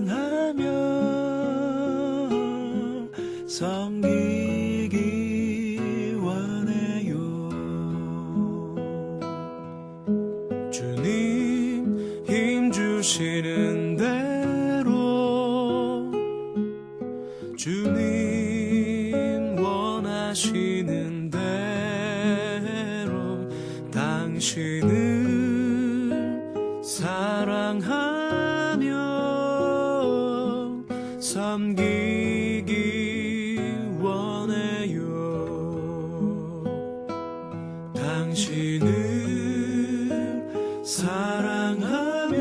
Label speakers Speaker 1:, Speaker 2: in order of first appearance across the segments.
Speaker 1: 사랑하며 섬기기 원해요. 주님 힘 주시는 대로 주님 원하시는 대로 당신을 사랑하며 섬기기 원해요. 당신을 사랑하며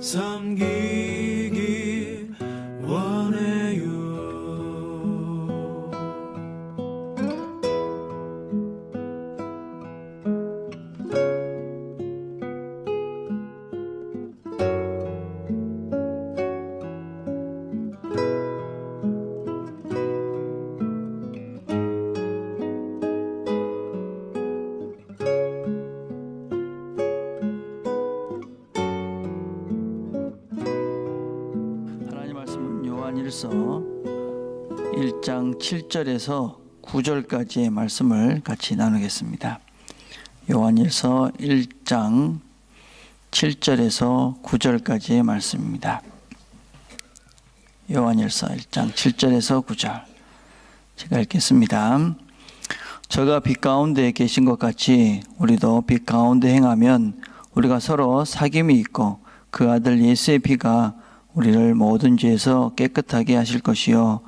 Speaker 1: 섬기기 원해요.
Speaker 2: 하나님 말씀은 요한일서 1장 7절에서 9절까지의 말씀을 같이 나누겠습니다. 요한일서 1장 7절에서 9절까지의 말씀입니다. 요한일서 1장 7절에서 9절 제가 읽겠습니다. 저가 빛 가운데 계신 것 같이 우리도 빛 가운데 행하면 우리가 서로 사귐이 있고 그 아들 예수의 피가 우리를 모든 죄에서 깨끗하게 하실 것이요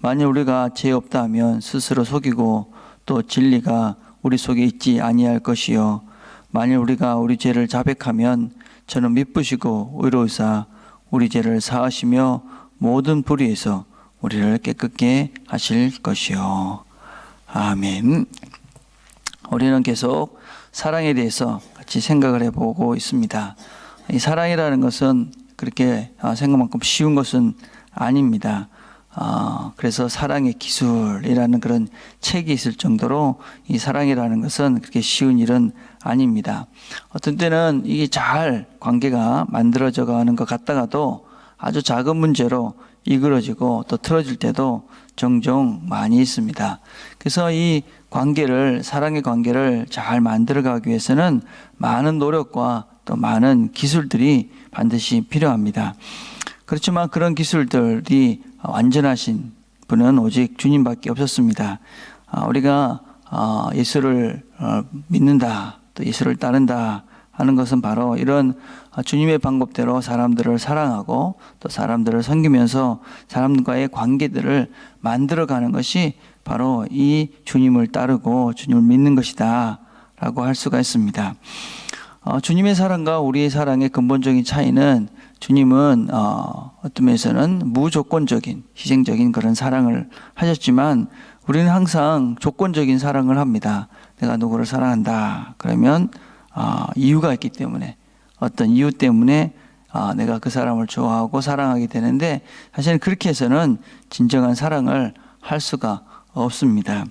Speaker 2: 만일 우리가 죄 없다 하면 스스로 속이고 또 진리가 우리 속에 있지 아니할 것이요 만일 우리가 우리 죄를 자백하면 저는 미쁘시고 의로우사 우리 죄를 사하시며 모든 불의에서 우리를 깨끗게 하실 것이요. 아멘. 우리는 계속 사랑에 대해서 같이 생각을 해보고 있습니다. 이 사랑이라는 것은 그렇게 생각만큼 쉬운 것은 아닙니다. 그래서 사랑의 기술이라는 그런 책이 있을 정도로 이 사랑이라는 것은 그렇게 쉬운 일은 아닙니다. 어떤 때는 이게 잘 관계가 만들어져 가는 것 같다가도 아주 작은 문제로 이그러지고 또 틀어질 때도 종종 많이 있습니다. 그래서 이 관계를, 사랑의 관계를 잘 만들어 가기 위해서는 많은 노력과 또 많은 기술들이 반드시 필요합니다. 그렇지만 그런 기술들이 완전하신 분은 오직 주님밖에 없었습니다. 우리가 예수를 믿는다, 또 예수를 따른다 하는 것은 바로 이런 주님의 방법대로 사람들을 사랑하고 또 사람들을 섬기면서 사람과의 관계들을 만들어가는 것이 바로 이 주님을 따르고 주님을 믿는 것이다 라고 할 수가 있습니다. 주님의 사랑과 우리의 사랑의 근본적인 차이는 주님은 어떤 면에서는 무조건적인 희생적인 그런 사랑을 하셨지만 우리는 항상 조건적인 사랑을 합니다. 내가 누구를 사랑한다 그러면 이유가 있기 때문에 어떤 이유 때문에 내가 그 사람을 좋아하고 사랑하게 되는데 사실은 그렇게 해서는 진정한 사랑을 할 수가 없습니다.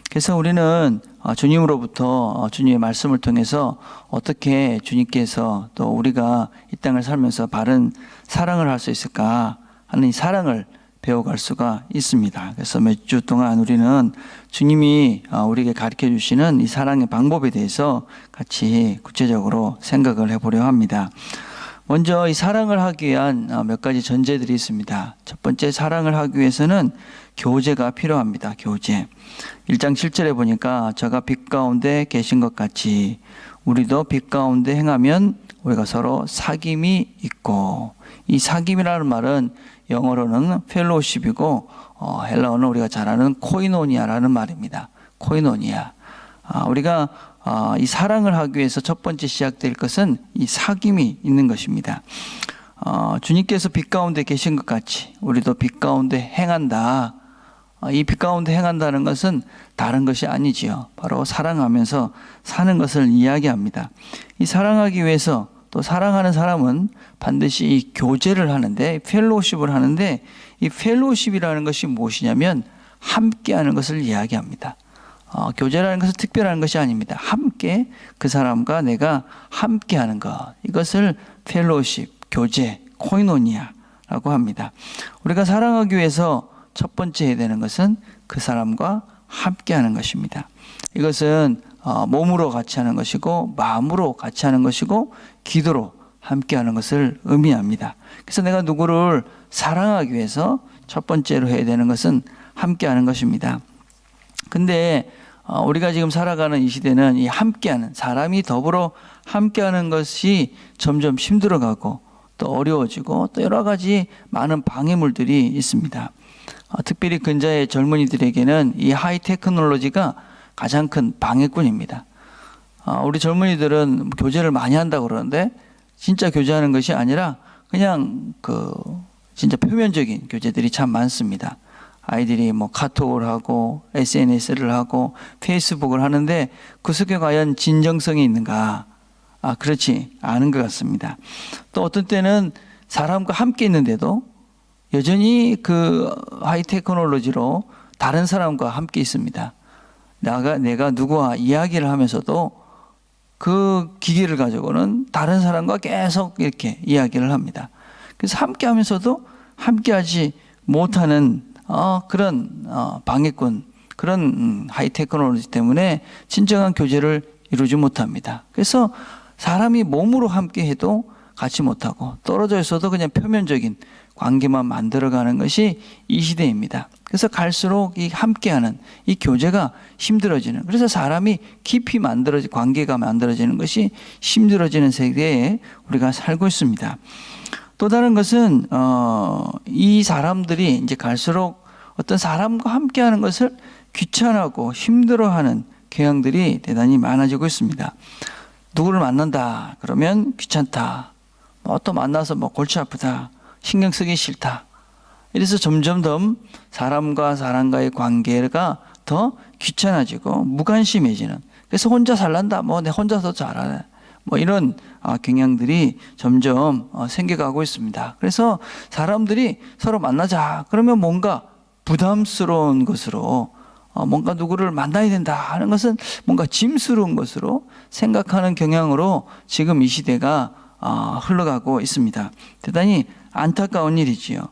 Speaker 2: 그래서 우리는 주님으로부터 주님의 말씀을 통해서 어떻게 주님께서 또 우리가 이 땅을 살면서 바른 사랑을 할 수 있을까 하는 이 사랑을 배워갈 수가 있습니다. 그래서 몇 주 동안 우리는 주님이 우리에게 가르쳐 주시는 이 사랑의 방법에 대해서 같이 구체적으로 생각을 해보려 합니다. 먼저 이 사랑을 하기 위한 몇 가지 전제들이 있습니다. 첫 번째, 사랑을 하기 위해서는 교제가 필요합니다. 교제. 1장 7절에 보니까 저가 빛 가운데 계신 것 같이 우리도 빛 가운데 행하면 우리가 서로 사귐이 있고, 이 사귐이라는 말은 영어로는 펠로우십이고 헬라어는 우리가 잘 아는 코이노니아라는 말입니다. 코이노니아. 우리가 이 사랑을 하기 위해서 첫 번째 시작될 것은 이 사귐이 있는 것입니다. 주님께서 빛 가운데 계신 것 같이 우리도 빛 가운데 행한다. 이 빛 가운데 행한다는 것은 다른 것이 아니지요. 바로 사랑하면서 사는 것을 이야기합니다. 이 사랑하기 위해서 또 사랑하는 사람은 반드시 이 교제를 하는데, 펠로우십을 하는데, 이 펠로우십이라는 것이 무엇이냐면 함께하는 것을 이야기합니다. 교제라는 것은 특별한 것이 아닙니다. 함께 그 사람과 내가 함께하는 것, 이것을 펠로우십, 교제, 코이노니아라고 합니다. 우리가 사랑하기 위해서 첫 번째 해야 되는 것은 그 사람과 함께하는 것입니다. 이것은 몸으로 같이 하는 것이고 마음으로 같이 하는 것이고 기도로 함께하는 것을 의미합니다. 그래서 내가 누구를 사랑하기 위해서 첫 번째로 해야 되는 것은 함께하는 것입니다. 근데 우리가 지금 살아가는 이 시대는 이 함께하는, 사람이 더불어 함께하는 것이 점점 힘들어가고 또 어려워지고 또 여러 가지 많은 방해물들이 있습니다. 특별히 근자의 젊은이들에게는 이 하이 테크놀로지가 가장 큰 방해꾼입니다. 우리 젊은이들은 교제를 많이 한다고 그러는데 진짜 교제하는 것이 아니라 그냥 진짜 표면적인 교제들이 참 많습니다. 아이들이 뭐 카톡을 하고 SNS를 하고 페이스북을 하는데 그 속에 과연 진정성이 있는가? 그렇지 않은 것 같습니다. 또 어떤 때는 사람과 함께 있는데도 여전히 그 하이 테크놀로지로 다른 사람과 함께 있습니다. 내가 누구와 이야기를 하면서도 그 기기를 가지고는 다른 사람과 계속 이렇게 이야기를 합니다. 그래서 함께 하면서도 함께하지 못하는 그런 방해꾼, 그런 하이 테크놀로지 때문에 진정한 교제를 이루지 못합니다. 그래서 사람이 몸으로 함께 해도 같이 못하고 떨어져 있어도 그냥 표면적인 관계만 만들어가는 것이 이 시대입니다. 그래서 갈수록 이 함께하는 이 교제가 힘들어지는, 그래서 사람이 깊이 관계가 만들어지는 것이 힘들어지는 세계에 우리가 살고 있습니다. 또 다른 것은 이 사람들이 이제 갈수록 어떤 사람과 함께하는 것을 귀찮아하고 힘들어하는 경향들이 대단히 많아지고 있습니다. 누구를 만난다 그러면 귀찮다, 또 만나서 골치 아프다, 신경 쓰기 싫다. 이래서 점점 더 사람과 사람과의 관계가 더 귀찮아지고 무관심해지는, 그래서 혼자 살란다, 내 혼자서 잘하네, 이런 경향들이 점점 생겨가고 있습니다. 그래서 사람들이 서로 만나자 그러면 뭔가 부담스러운 것으로 뭔가 누구를 만나야 된다 하는 것은 뭔가 짐스러운 것으로 생각하는 경향으로 지금 이 시대가 흘러가고 있습니다. 대단히 안타까운 일이지요.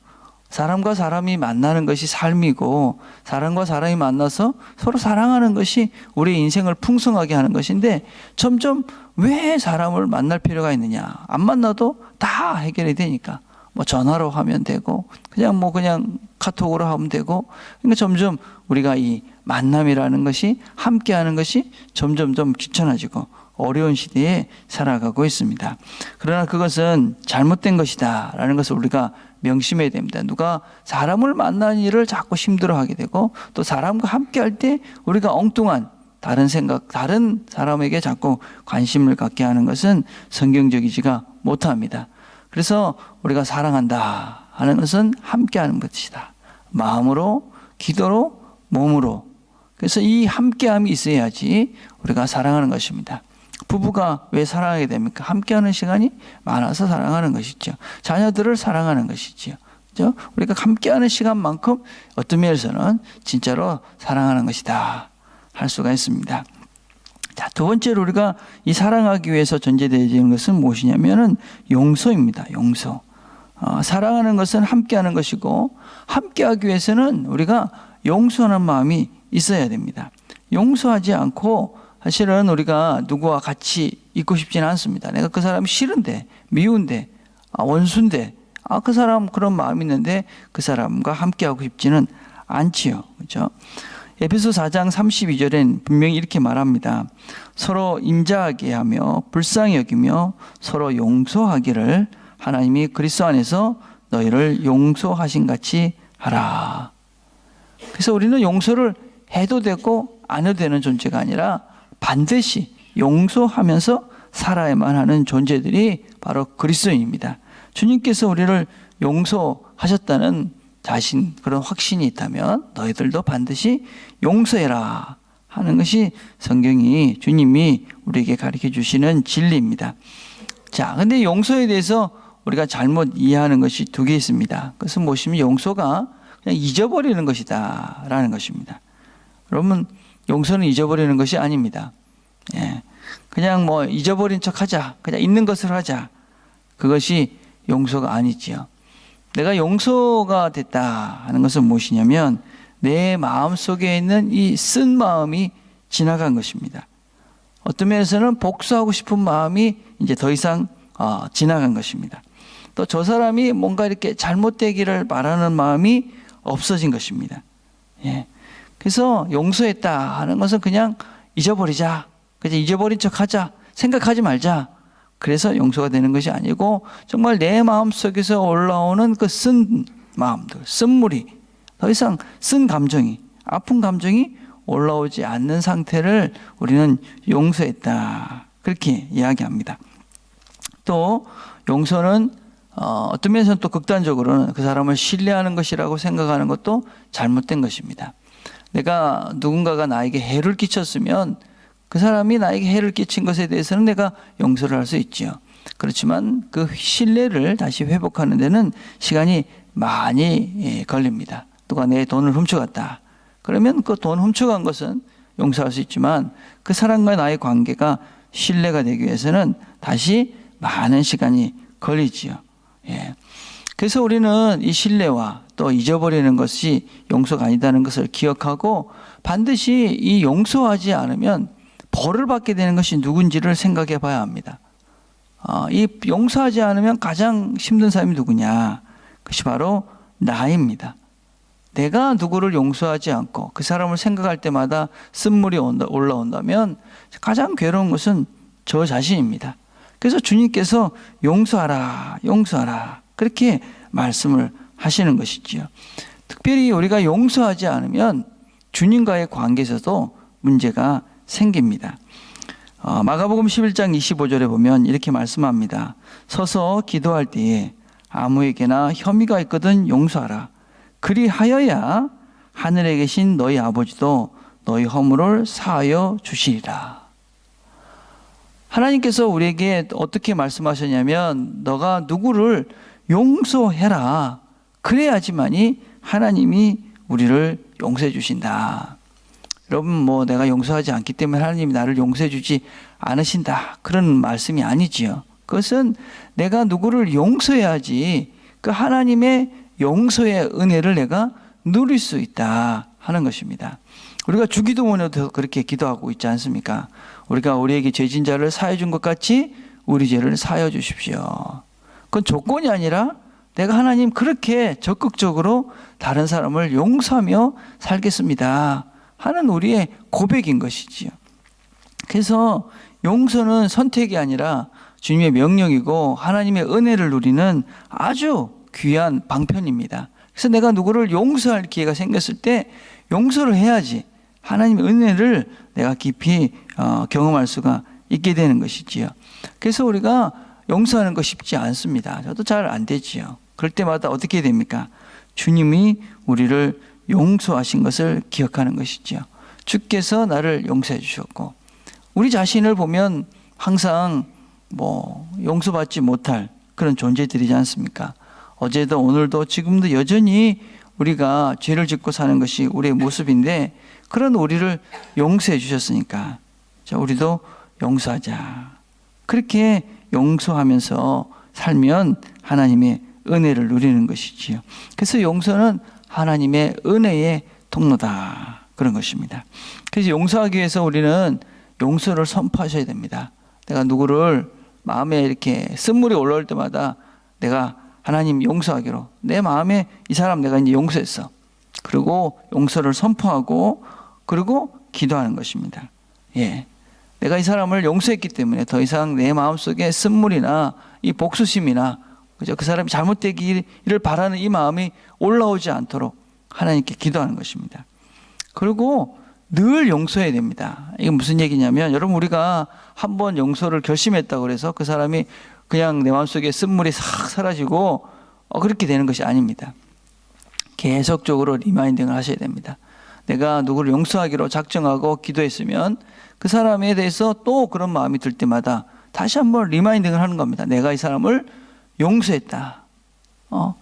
Speaker 2: 사람과 사람이 만나는 것이 삶이고 사람과 사람이 만나서 서로 사랑하는 것이 우리의 인생을 풍성하게 하는 것인데 점점 왜 사람을 만날 필요가 있느냐, 안 만나도 다 해결이 되니까 전화로 하면 되고 그냥 카톡으로 하면 되고, 그러니까 점점 우리가 이 만남이라는 것이, 함께하는 것이 점점 좀 귀찮아지고 어려운 시대에 살아가고 있습니다. 그러나 그것은 잘못된 것이다 라는 것을 우리가 명심해야 됩니다. 누가 사람을 만나는 일을 자꾸 힘들어하게 되고 또 사람과 함께할 때 우리가 엉뚱한 다른 생각, 다른 사람에게 자꾸 관심을 갖게 하는 것은 성경적이지가 못합니다. 그래서 우리가 사랑한다 하는 것은 함께하는 것이다. 마음으로, 기도로, 몸으로. 그래서 이 함께함이 있어야지 우리가 사랑하는 것입니다. 부부가 왜 사랑하게 됩니까? 함께하는 시간이 많아서 사랑하는 것이죠. 자녀들을 사랑하는 것이죠. 그렇죠? 우리가 함께하는 시간만큼 어떤 면에서는 진짜로 사랑하는 것이다 할 수가 있습니다. 자, 두 번째로 우리가 이 사랑하기 위해서 전제되어지는 것은 무엇이냐면은 용서입니다. 용서. 사랑하는 것은 함께하는 것이고 함께하기 위해서는 우리가 용서하는 마음이 있어야 됩니다. 용서하지 않고 사실은 우리가 누구와 같이 있고 싶지는 않습니다. 내가 그 사람이 싫은데, 미운데, 원수인데, 그 사람 그런 마음이 있는데 그 사람과 함께하고 싶지는 않지요. 그렇죠? 에베소 4장 32절엔 분명히 이렇게 말합니다. 서로 인자하게 하며 불쌍히 여기며 서로 용서하기를 하나님이 그리스도 안에서 너희를 용서하신 같이 하라. 그래서 우리는 용서를 해도 되고 안 해도 되는 존재가 아니라 반드시 용서하면서 살아야만 하는 존재들이 바로 그리스도인입니다. 주님께서 우리를 용서하셨다는 그런 확신이 있다면 너희들도 반드시 용서해라 하는 것이 성경이, 주님이 우리에게 가르쳐 주시는 진리입니다. 자, 근데 용서에 대해서 우리가 잘못 이해하는 것이 두 개 있습니다. 그것은 무엇이면 용서가 그냥 잊어버리는 것이다 라는 것입니다. 여러분, 용서는 잊어버리는 것이 아닙니다. 그냥 잊어버린 척 하자, 그냥 있는 것을 하자, 그것이 용서가 아니지요. 내가 용서가 됐다 하는 것은 무엇이냐면 내 마음 속에 있는 이 쓴 마음이 지나간 것입니다. 어떤 면에서는 복수하고 싶은 마음이 이제 더 이상 지나간 것입니다. 또 저 사람이 뭔가 이렇게 잘못되기를 바라는 마음이 없어진 것입니다. 예. 그래서 용서했다 하는 것은 그냥 잊어버리자. 그냥 잊어버린 척 하자. 생각하지 말자. 그래서 용서가 되는 것이 아니고 정말 내 마음 속에서 올라오는 그 쓴 마음들, 쓴물이 더 이상 쓴 감정이, 아픈 감정이 올라오지 않는 상태를 우리는 용서했다. 그렇게 이야기합니다. 또 용서는 어떤 면에서는 또 극단적으로는 그 사람을 신뢰하는 것이라고 생각하는 것도 잘못된 것입니다. 내가 누군가가 나에게 해를 끼쳤으면 그 사람이 나에게 해를 끼친 것에 대해서는 내가 용서를 할 수 있지요. 그렇지만 그 신뢰를 다시 회복하는 데는 시간이 많이 걸립니다. 누가 내 돈을 훔쳐갔다. 그러면 그 돈 훔쳐간 것은 용서할 수 있지만 그 사람과 나의 관계가 신뢰가 되기 위해서는 다시 많은 시간이 걸리지요. 예. 그래서 우리는 이 신뢰와 또 잊어버리는 것이 용서가 아니다는 것을 기억하고 반드시 이 용서하지 않으면 벌을 받게 되는 것이 누군지를 생각해 봐야 합니다. 이 용서하지 않으면 가장 힘든 사람이 누구냐? 그것이 바로 나입니다. 내가 누구를 용서하지 않고 그 사람을 생각할 때마다 쓴물이 올라온다면 가장 괴로운 것은 저 자신입니다. 그래서 주님께서 용서하라, 용서하라 그렇게 말씀을 하시는 것이지요. 특별히 우리가 용서하지 않으면 주님과의 관계에서도 문제가 생깁니다. 마가복음 11장 25절에 보면 이렇게 말씀합니다. 서서 기도할 때에 아무에게나 혐의가 있거든 용서하라. 그리하여야 하늘에 계신 너희 아버지도 너희 허물을 사하여 주시리라. 하나님께서 우리에게 어떻게 말씀하셨냐면 너가 누구를 용서해라. 그래야지만이 하나님이 우리를 용서해 주신다. 여러분 내가 용서하지 않기 때문에 하나님이 나를 용서해 주지 않으신다. 그런 말씀이 아니지요. 그것은 내가 누구를 용서해야지 그 하나님의 용서의 은혜를 내가 누릴 수 있다 하는 것입니다. 우리가 주기도문에도 그렇게 기도하고 있지 않습니까? 우리가 우리에게 죄진 자를 사해 준 것 같이 우리 죄를 사하여 주십시오. 그건 조건이 아니라 내가 하나님 그렇게 적극적으로 다른 사람을 용서하며 살겠습니다 하는 우리의 고백인 것이지요. 그래서 용서는 선택이 아니라 주님의 명령이고 하나님의 은혜를 누리는 아주 귀한 방편입니다. 그래서 내가 누구를 용서할 기회가 생겼을 때 용서를 해야지 하나님의 은혜를 내가 깊이 경험할 수가 있게 되는 것이지요. 그래서 우리가 용서하는 거 쉽지 않습니다. 저도 잘 안 되지요. 그럴 때마다 어떻게 됩니까? 주님이 우리를 용서하신 것을 기억하는 것이지요. 주께서 나를 용서해 주셨고 우리 자신을 보면 항상 용서받지 못할 그런 존재들이지 않습니까? 어제도 오늘도 지금도 여전히 우리가 죄를 짓고 사는 것이 우리의 모습인데 그런 우리를 용서해 주셨으니까 자, 우리도 용서하자. 그렇게 용서하면서 살면 하나님의 은혜를 누리는 것이지요. 그래서 용서는 하나님의 은혜의 통로다. 그런 것입니다. 그래서 용서하기 위해서 우리는 용서를 선포하셔야 됩니다. 내가 누구를 마음에 이렇게 쓴물이 올라올 때마다 내가 하나님 용서하기로 내 마음에 이 사람 내가 이제 용서했어. 그리고 용서를 선포하고 그리고 기도하는 것입니다. 예. 내가 이 사람을 용서했기 때문에 더 이상 내 마음속에 쓴물이나 이 복수심이나 그죠? 그 사람이 잘못되기를 바라는 이 마음이 올라오지 않도록 하나님께 기도하는 것입니다. 그리고 늘 용서해야 됩니다. 이게 무슨 얘기냐면 여러분 우리가 한번 용서를 결심했다고 그래서 그 사람이 그냥 내 마음속에 쓴물이 싹 사라지고 그렇게 되는 것이 아닙니다. 계속적으로 리마인딩을 하셔야 됩니다. 내가 누구를 용서하기로 작정하고 기도했으면 그 사람에 대해서 또 그런 마음이 들 때마다 다시 한번 리마인딩을 하는 겁니다. 내가 이 사람을 용서했다.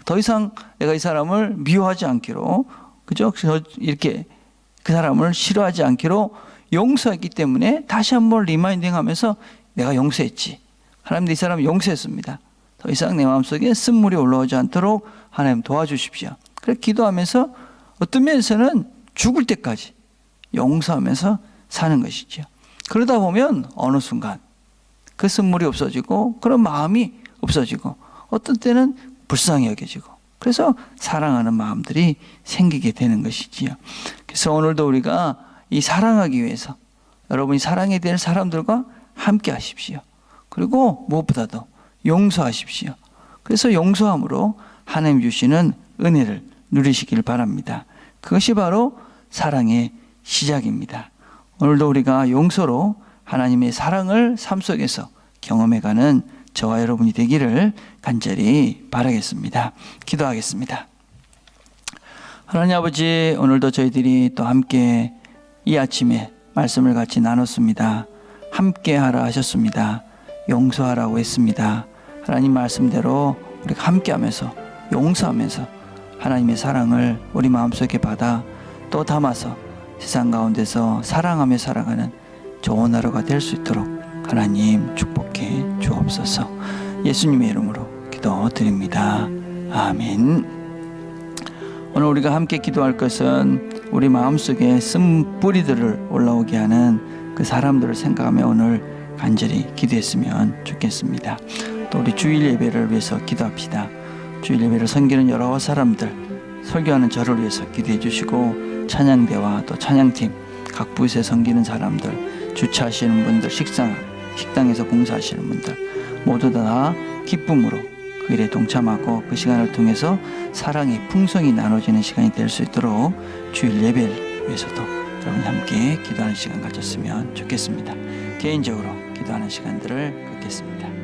Speaker 2: 더 이상 내가 이 사람을 미워하지 않기로, 그죠? 이렇게 그 사람을 싫어하지 않기로 용서했기 때문에 다시 한번 리마인딩 하면서 내가 용서했지. 하나님도 이 사람을 용서했습니다. 더 더 이상 내 마음속에 쓴물이 올라오지 않도록 하나님 도와주십시오. 그렇게 기도하면서 어떤 면에서는 죽을 때까지 용서하면서 사는 것이죠. 그러다 보면 어느 순간 그 쓴물이 없어지고 그런 마음이 없어지고 어떤 때는 불쌍히 여겨지고 그래서 사랑하는 마음들이 생기게 되는 것이지요. 그래서 오늘도 우리가 이 사랑하기 위해서 여러분이 사랑해야 될 사람들과 함께 하십시오. 그리고 무엇보다도 용서하십시오. 그래서 용서함으로 하나님 주시는 은혜를 누리시길 바랍니다. 그것이 바로 사랑의 시작입니다. 오늘도 우리가 용서로 하나님의 사랑을 삶 속에서 경험해가는 저와 여러분이 되기를 간절히 바라겠습니다. 기도하겠습니다. 하나님 아버지, 오늘도 저희들이 또 함께 이 아침에 말씀을 같이 나눴습니다. 함께 하라 하셨습니다. 용서하라고 했습니다. 하나님 말씀대로 우리가 함께 하면서 용서하면서 하나님의 사랑을 우리 마음속에 받아 또 담아서 세상 가운데서 사랑하며 살아가는 좋은 하루가 될 수 있도록 하나님 축복해 주옵소서. 예수님의 이름으로 기도드립니다. 아멘. 오늘 우리가 함께 기도할 것은 우리 마음속에 쓴 뿌리들을 올라오게 하는 그 사람들을 생각하며 오늘 간절히 기도했으면 좋겠습니다. 또 우리 주일 예배를 위해서 기도합시다. 주일 예배를 섬기는 여러 사람들, 설교하는 저를 위해서 기도해 주시고 찬양대와 또 찬양팀, 각 부서에 섬기는 사람들, 주차하시는 분들, 식당에서 봉사하시는 분들 모두 다 기쁨으로 그 일에 동참하고 그 시간을 통해서 사랑의 풍성이 나눠지는 시간이 될 수 있도록 주일 예배를 위해서도 여러분 함께 기도하는 시간 가졌으면 좋겠습니다. 개인적으로 기도하는 시간들을 갖겠습니다.